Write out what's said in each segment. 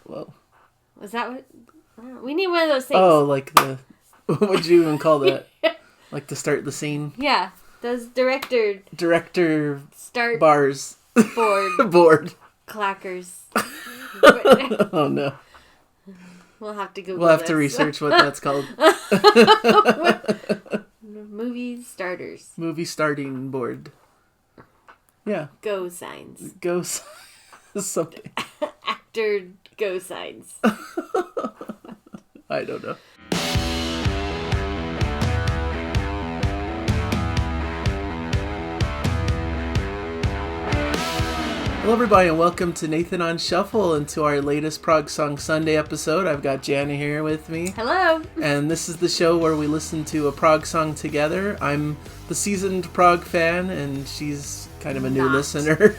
Whoa. Was that what? We need one of those things. Oh, like the... What would you even call that? Like to start the scene? Yeah. Those director... Start... Bars. Board. Clackers. Oh, no. We'll have to Google We'll have this. to research what that's called. Movie starters. Movie starting board. Yeah. Go signs. Go something. Actor go signs. I don't know. Hello everybody and welcome to Nathan on Shuffle and to our latest Prog Song Sunday episode. I've got Jana here with me. Hello. And this is the show where we listen to a prog song together. I'm the seasoned prog fan and she's kind of a new listener.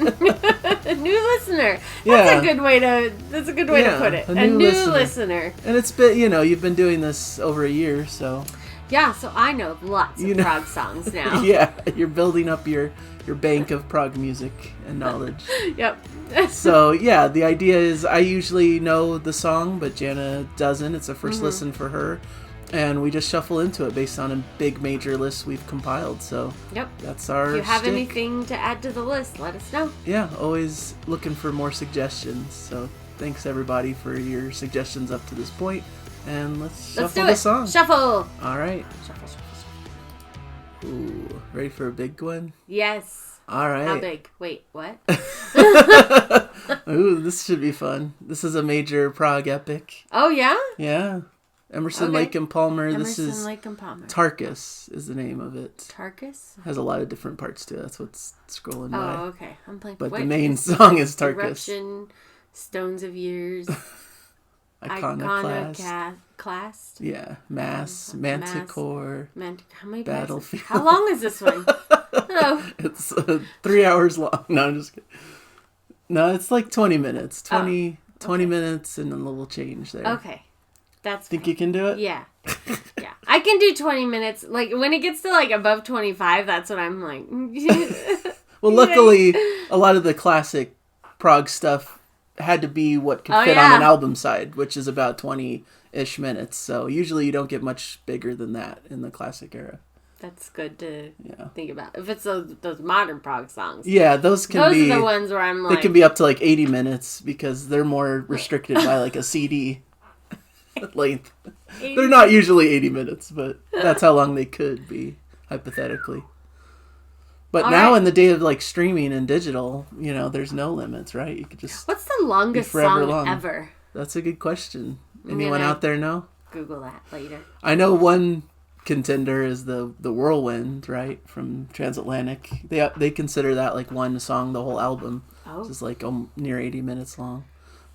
A new listener. Yeah. That's a good way to put it. A new listener. And it's been, you've been doing this over a year, so. Yeah, so I know lots of prog songs now. Yeah, you're building up your bank of prog music and knowledge. Yep. So, yeah, the idea is I usually know the song, but Jana doesn't. It's a first listen for her. And we just shuffle into it based on a big major list we've compiled. So, yep, that's our If you have shtick. anything to add to the list, let us know. Yeah, always looking for more suggestions. So, thanks everybody for your suggestions up to this point. And let's shuffle the song. Shuffle. All right. Shuffle. Ooh, ready for a big one? Yes. All right. How big? Wait, what? Ooh, this should be fun. This is a major prog epic. Oh, yeah? Yeah. Emerson, Lake and Palmer. Emerson, Lake and Palmer. Tarkus is the name of it. Tarkus? Has a lot of different parts to it. That's what's scrolling by. Oh, okay. I'm playing. But the main song is Tarkus. Eruption, Stones of Years. Iconoclast. Yeah. Mass. Manticore. How many Battlefield. How long is this one? Oh. It's 3 hours long. No, I'm just kidding. No, it's like 20 minutes. 20 minutes and a little change there. Okay. Think you can do it? Yeah. Yeah. I can do 20 minutes. Like, when it gets to, like, above 25, that's what I'm like. Well, luckily, a lot of the classic prog stuff had to be what could fit on an album side, which is about 20-ish minutes. So usually you don't get much bigger than that in the classic era. That's good to think about. If it's those modern prog songs. Yeah, those are the ones where I'm like... They can be up to like 80 minutes because they're more restricted by like a CD length. They're not usually 80 minutes, but that's how long they could be, hypothetically. But now in the day of like streaming and digital, there's no limits, right? You could just... What's the longest song ever? That's a good question. Anyone out there know? Google that later. I know one contender is the Whirlwind, right? From Transatlantic. They consider that like one song, the whole album. Oh. It's like near 80 minutes long.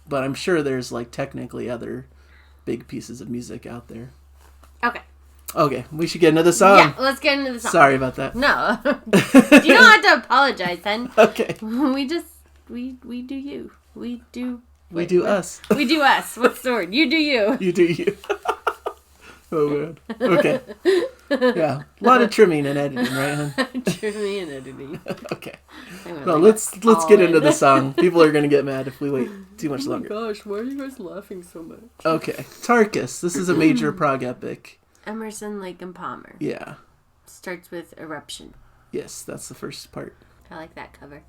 But I'm sure there's like technically other big pieces of music out there. Okay, we should get into the song. Yeah, let's get into the song. Sorry about that. No. You don't have to apologize then. Okay. We do you. We do us. We do us. What's the word? You do you. You do you. Oh, man. Okay. Yeah. A lot of trimming and editing, right, hon? Trimming and editing. Okay. No, let's get into the song. People are going to get mad if we wait too much longer. Oh my gosh, why are you guys laughing so much? Okay. Tarkus. This is a major prog epic. Emerson, Lake and Palmer. Yeah. Starts with Eruption. Yes, that's the first part. I like that cover.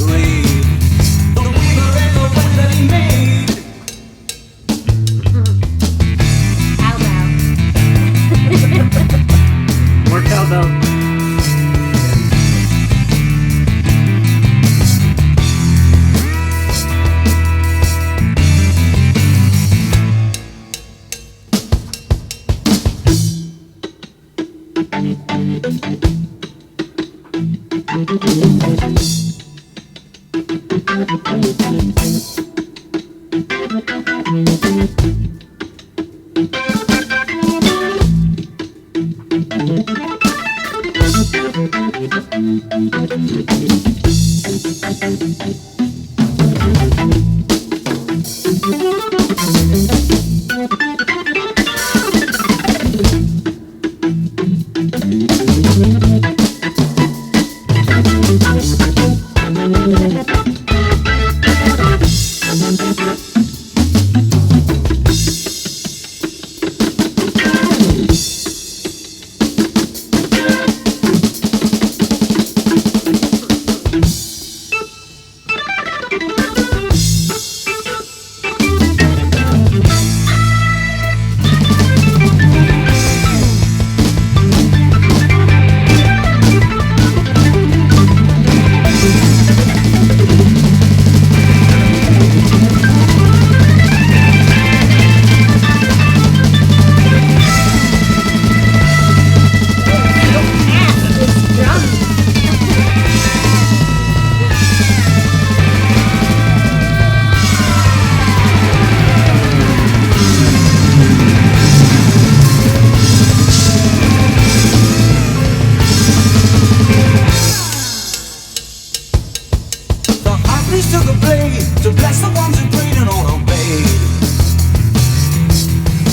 slave. The weaver and the way that he made. Cowbell. More cowbell. To bless the ones who prayed and all obeyed.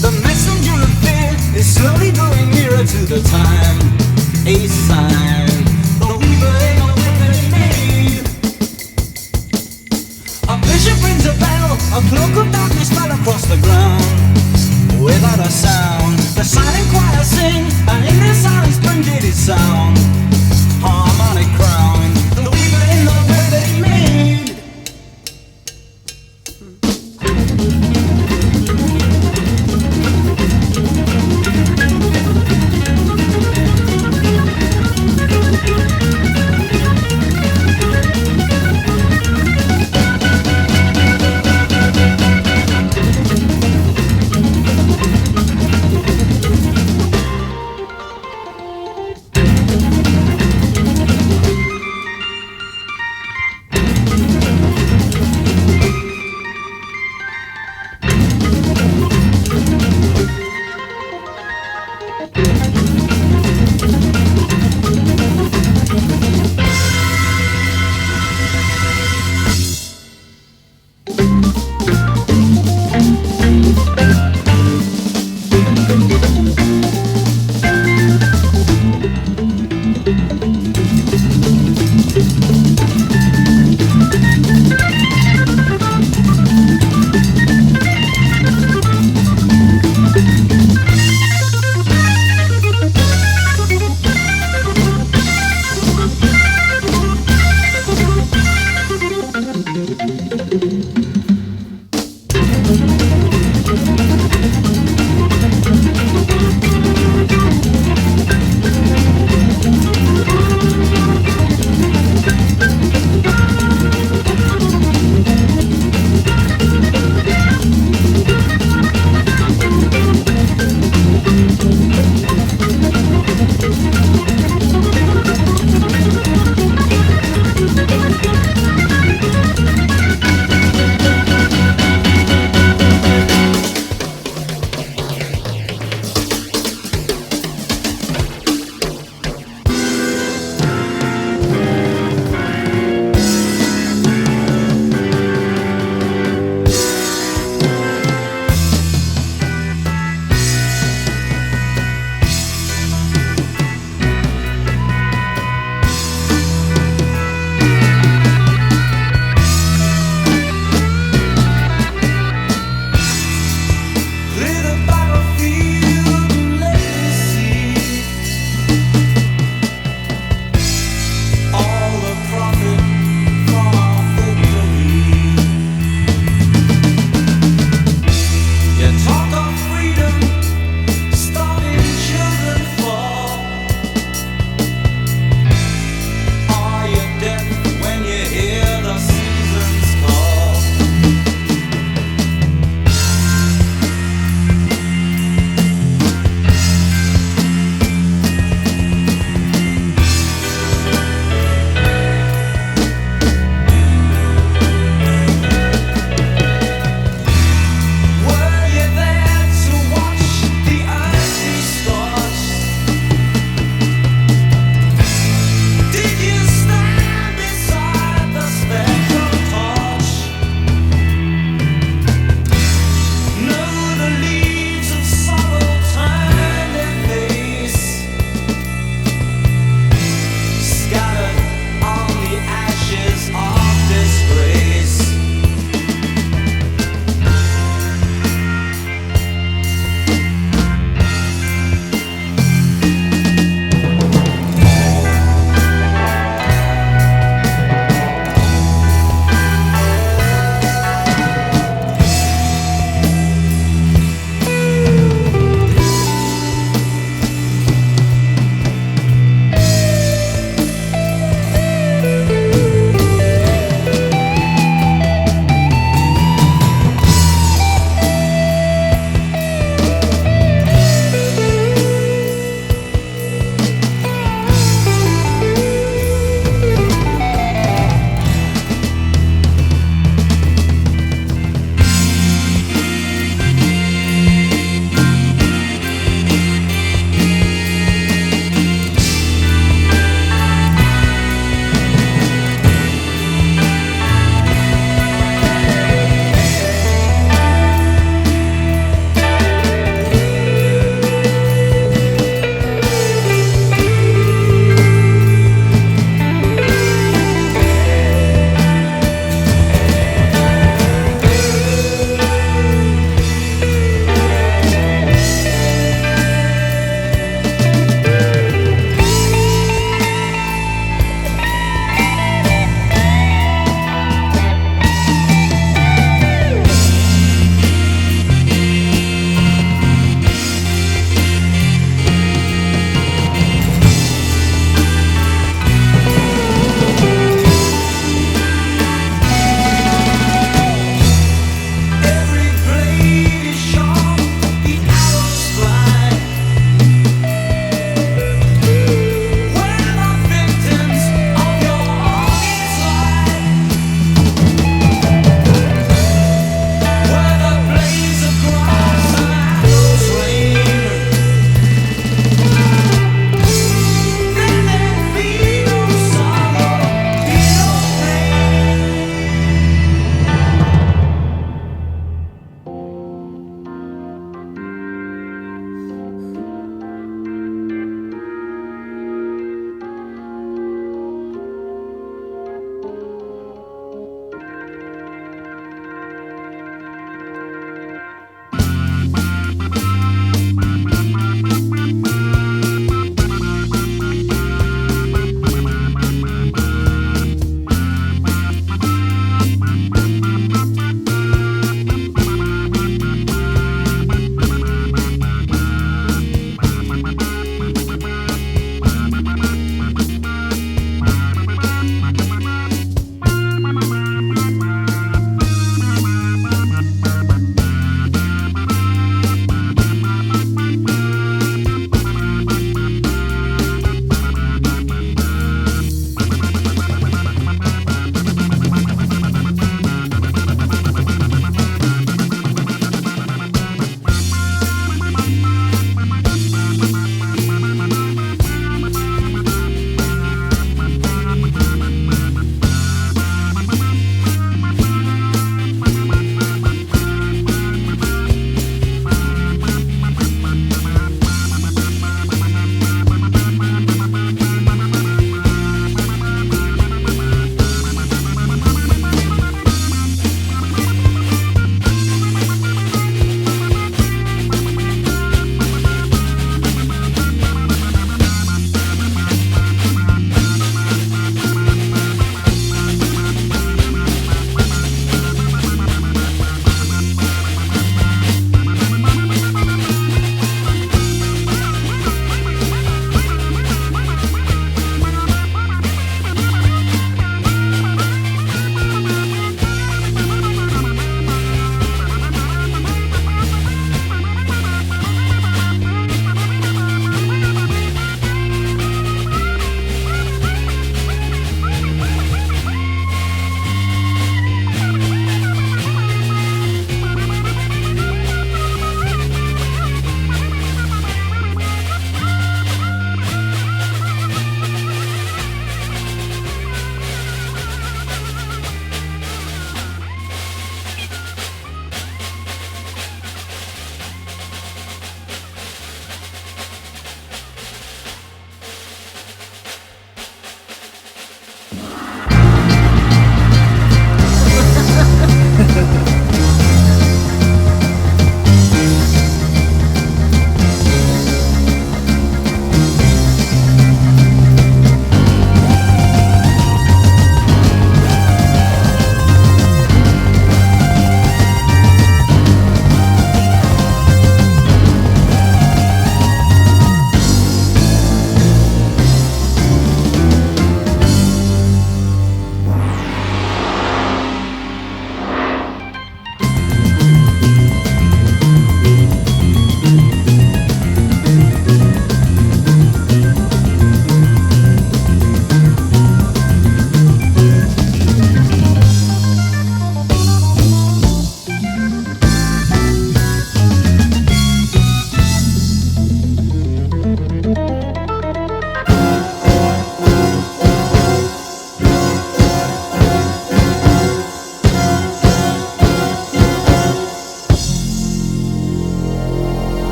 The messenger of fear is slowly drawing nearer to the time. A sign, the weaver ain't no way that he made. A bishop rings a bell, a cloak of darkness fell across the ground. Without a sound, the silent choir sing, and in their silence bringed its sound. Harmonic crown, the weaver ain't no way that he made.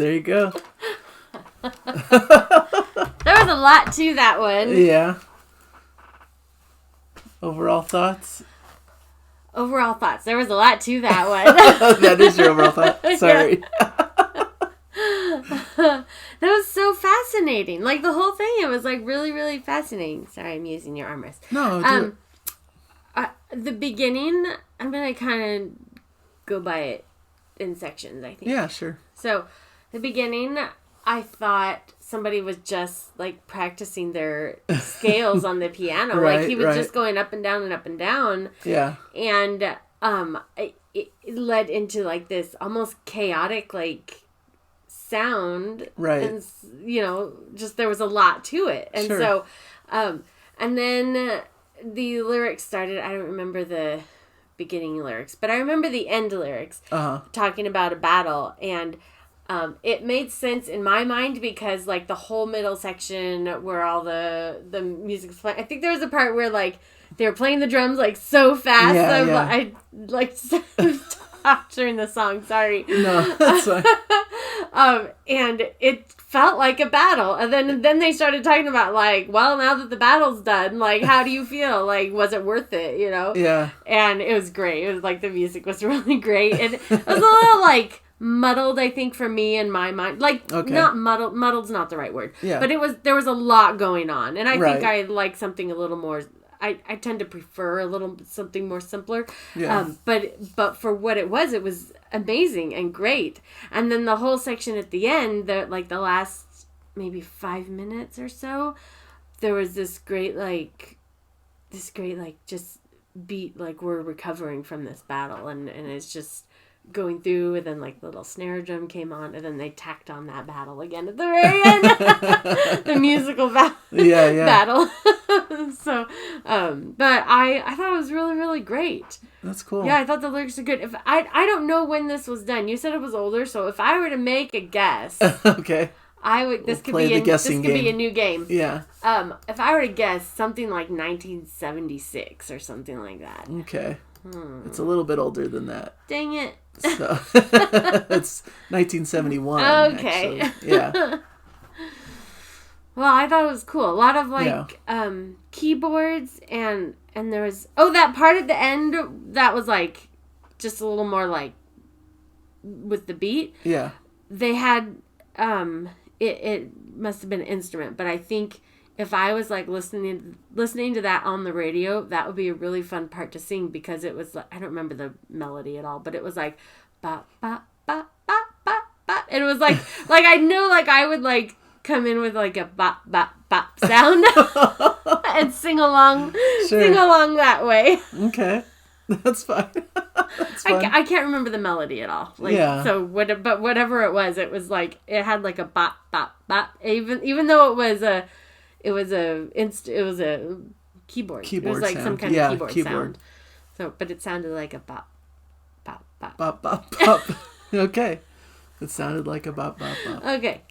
There you go. There was a lot to that one. Yeah. Overall thoughts? Overall thoughts. There was a lot to that one. That is your overall thought. Sorry. That was so fascinating. Like the whole thing, it was like really, really fascinating. Sorry, I'm using your armrest. No, the beginning, I'm gonna kind of go by it in sections, I think. Yeah, sure. So, the beginning, I thought somebody was just like practicing their scales on the piano. Right, like he was right. just going up and down and up and down. Yeah. And it led into like this almost chaotic like sound. Right. And you know, just there was a lot to it. And Sure. so and then the lyrics started. I don't remember the beginning lyrics, but I remember the end lyrics talking about a battle, and it made sense in my mind because like the whole middle section where all the music's playing. I think there was a part where like they were playing the drums like so fast. Yeah. I like talked during the song. Sorry. No, that's fine. And it felt like a battle. And then they started talking about like, well, now that the battle's done, like, how do you feel? Like, was it worth it? You know? Yeah. And it was great. It was like the music was really great. And it was a little like muddled, I think, for me in my mind. Like, not muddled. Muddled's not the right word. Yeah. But there was a lot going on. And I Right. think I like something a little more. I tend to prefer a little something more simpler. Yeah. But for what it was amazing and great. And then the whole section at the end, the last maybe 5 minutes or so, there was this great just beat, like we're recovering from this battle, and it's just going through, and then like the little snare drum came on, and then they tacked on that battle again at the very end. The musical battle. So, but I thought it was really, really great. That's cool. Yeah, I thought the lyrics are good. If I don't know when this was done. You said it was older, so if I were to make a guess, Okay. I would. This We'll could be a new game. Yeah. If I were to guess, something like 1976 or something like that. Okay. It's a little bit older than that. Dang it. So it's 1971. Okay. Actually. Yeah. Well, I thought it was cool. A lot of like keyboards and there was that part at the end that was like just a little more like with the beat. Yeah. They had it must have been an instrument, but I think if I was like listening to that on the radio, that would be a really fun part to sing, because it was like, I don't remember the melody at all, but it was like ba ba ba ba ba ba, and it was like I knew like I would like come in with like a bop bop bop sound and sing along that way. Okay. That's fine. That's fine. I can't remember the melody at all. Like, yeah. So but whatever it was like it had like a bop bop bop. Even though it was a keyboard. It was like sound. some kind of keyboard sound. So, but it sounded like a bop bop bop. Bop bop bop. Okay. It sounded like a bop bop bop. Okay.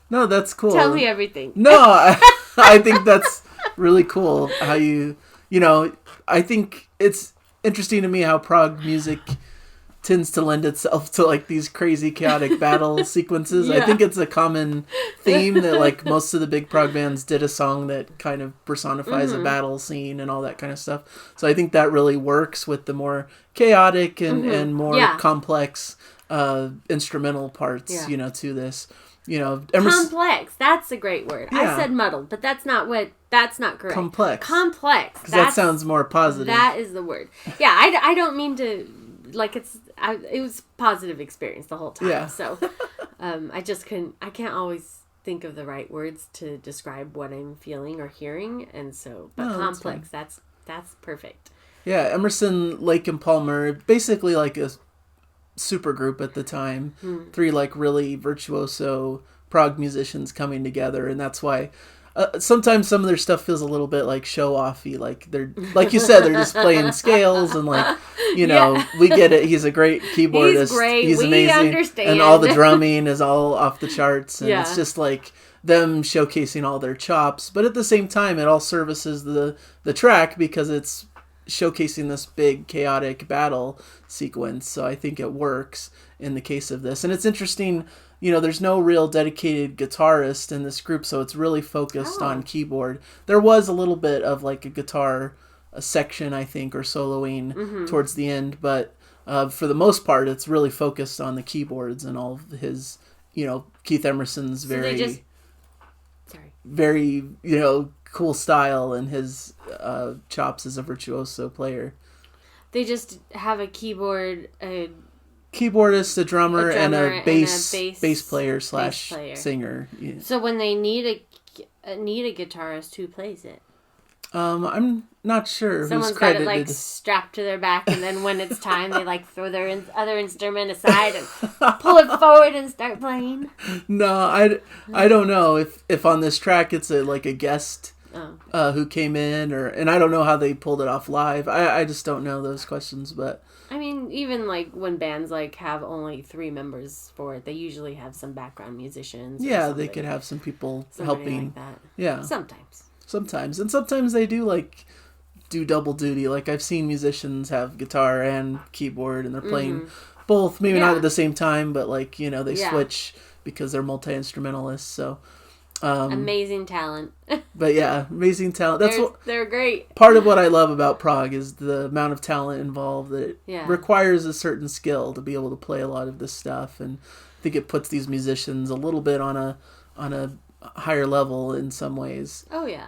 No, that's cool. Tell me everything. No, I think that's really cool how I think it's interesting to me how prog music tends to lend itself to like these crazy chaotic battle sequences. Yeah. I think it's a common theme that like most of the big prog bands did a song that kind of personifies a battle scene and all that kind of stuff. So I think that really works with the more chaotic and more complex instrumental parts, to this. Emerson, complex. That's a great word. Yeah. I said muddled, but that's not correct. Complex. Complex. That sounds more positive. That is the word. Yeah, I don't mean to, like, it was positive experience the whole time. Yeah. So, I can't always think of the right words to describe what I'm feeling or hearing. And so, but complex, that's perfect. Yeah, Emerson, Lake and Palmer, basically like a super group at the time. 3 like really virtuoso prog musicians coming together, and that's why sometimes some of their stuff feels a little bit like show-offy. Like they're, like you said, they're just playing scales and like, we get it. He's a great keyboardist. He's great. He's we amazing. Understand. And all the drumming is all off the charts, and Yeah. it's just like them showcasing all their chops. But at the same time, it all services the track because it's showcasing this big chaotic battle sequence. So I think it works in the case of this. And it's interesting, there's no real dedicated guitarist in this group, so it's really focused on keyboard. There was a little bit of like a guitar section, I think, or soloing towards the end, but for the most part, it's really focused on the keyboards and all of his, Keith Emerson's very, cool style and his chops as a virtuoso player. They just have a keyboard, keyboardist, a drummer and a bass player / singer. Yeah. So when they need a guitarist, who plays it? I'm not sure. Someone's who's credited. got it strapped to their back, and then when it's time, they throw their other instrument aside and pull it forward and start playing. No, I don't know if on this track it's a guest who came in, and I don't know how they pulled it off live. I just don't know those questions, but. I mean, even when bands have only 3 members for it, they usually have some background musicians. Yeah, they could have some people helping. Like that. Yeah, sometimes, and sometimes they do do double duty. I've seen musicians have guitar and keyboard, and they're playing both. Maybe not at the same time, but they switch because they're multi-instrumentalists. So. Amazing talent. But yeah, amazing talent. They're great. Part of what I love about Prog is the amount of talent involved that it requires a certain skill to be able to play a lot of this stuff, and I think it puts these musicians a little bit on a higher level in some ways. Oh yeah.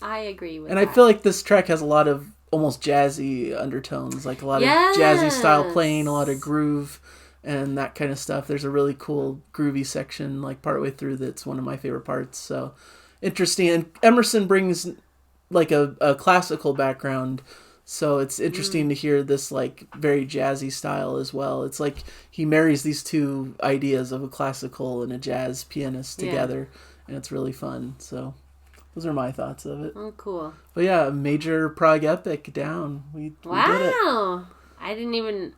I agree with that. And I feel like this track has a lot of almost jazzy undertones, a lot of jazzy style playing, a lot of groove and that kind of stuff. There's a really cool groovy section partway through that's one of my favorite parts. So interesting. And Emerson brings a classical background, so it's interesting to hear this very jazzy style as well. It's he marries these two ideas of a classical and a jazz pianist together, and it's really fun. So those are my thoughts of it. Oh, cool. But yeah, major Prog epic down. We did it. I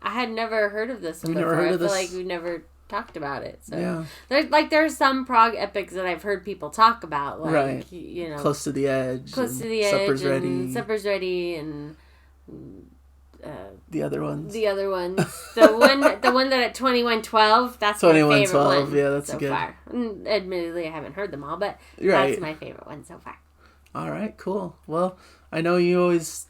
had never heard of this one before. I feel like we've never talked about it. So yeah. There's some Prog epics that I've heard people talk about, right. Close to the Edge. Supper's Ready and the other ones. The one that at 2112, that's my favorite one. Yeah, that's so good. Far. Admittedly, I haven't heard them all, but that's my favorite one so far. All right, cool. Well, I know you always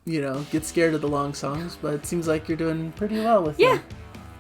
get scared of the long songs, but it seems like you're doing pretty well with them.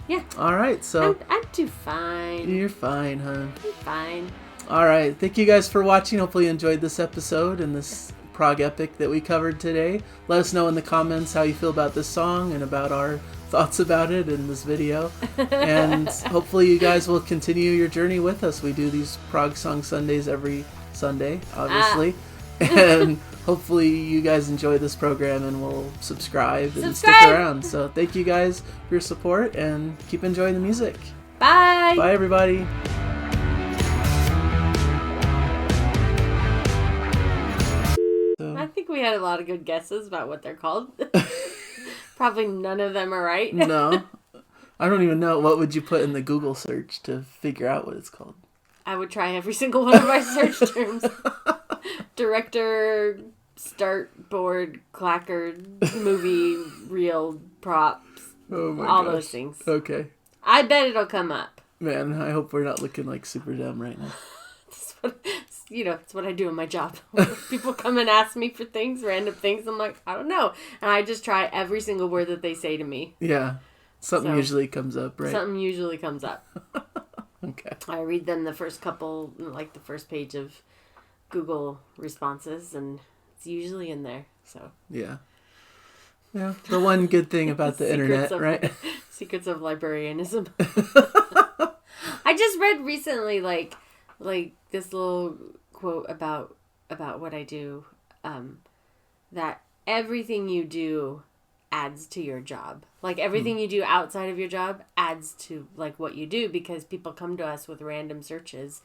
Yeah. All right, so I'm too fine. You're fine, huh? I'm fine. All right, thank you guys for watching. Hopefully you enjoyed this episode and this Prog epic that we covered today. Let us know in the comments how you feel about this song and about our thoughts about it in this video. And hopefully you guys will continue your journey with us. We do these Prog Song Sundays every Sunday, obviously. And hopefully you guys enjoy this program and will subscribe and stick around. So thank you guys for your support and keep enjoying the music. Bye. Bye, everybody. I think we had a lot of good guesses about what they're called. Probably none of them are right. No. I don't even know. What would you put in the Google search to figure out what it's called? I would try every single one of my search terms. Director, start board, clacker, movie, reel, props, all those things. Okay. I bet it'll come up. Man, I hope we're not looking like super dumb right now. It's what I do in my job. People come and ask me for things, random things. I'm like, I don't know. And I just try every single word that they say to me. Yeah. Something usually comes up, right? Something usually comes up. Okay. I read them the first couple, the first page of Google responses, and it's usually in there. So yeah, the one good thing about the internet, right? Secrets of librarianism. I just read recently, like this little quote about what I do, that everything you do adds to your job. Everything you do outside of your job adds to what you do, because people come to us with random searches,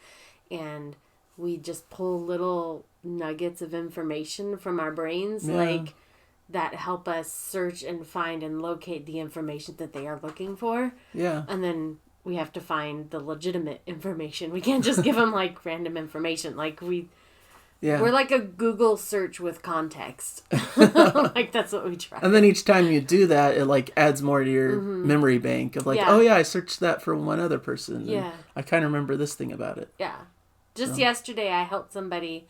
and we just pull little nuggets of information from our brains, that help us search and find and locate the information that they are looking for. Yeah. And then we have to find the legitimate information. We can't just give them random information. Yeah. We're like a Google search with context. Like, that's what we try. And then each time you do that, it like adds more to your memory bank of like, Yeah. oh yeah, I searched that for one other person. Yeah. I kind of remember this thing about it. Yeah. Just yesterday, I helped somebody.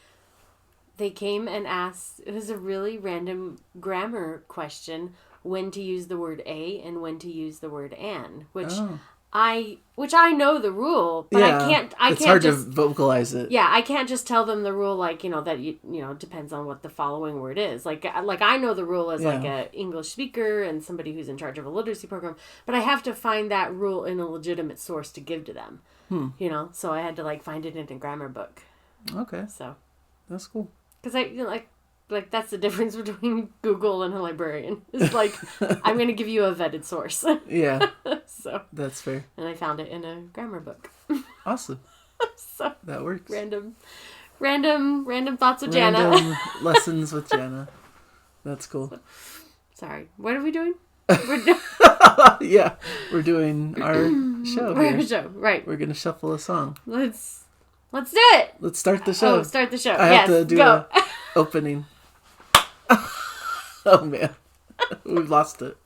They came and asked, it was a really random grammar question, when to use the word a and when to use the word an, which I know the rule, but I can't it's hard just to vocalize it. Yeah, I can't just tell them the rule like, that it depends on what the following word is. Like I know the rule as like a English speaker and somebody who's in charge of a literacy program, but I have to find that rule in a legitimate source to give to them. So I had to like find it in a grammar book. Okay. So that's cool. Cuz like that's the difference between Google and a librarian. It's like I'm going to give you a vetted source. Yeah. So that's fair. And I found it in a grammar book. Awesome. So that works. Random thoughts with Jana. Random lessons with Jana. That's cool. Sorry. What are we doing? Yeah, we're doing our show. Our show, right? We're gonna shuffle a song. Let's do it. Let's start the show. Oh, start the show. I have to do an opening. Oh man, we've lost it.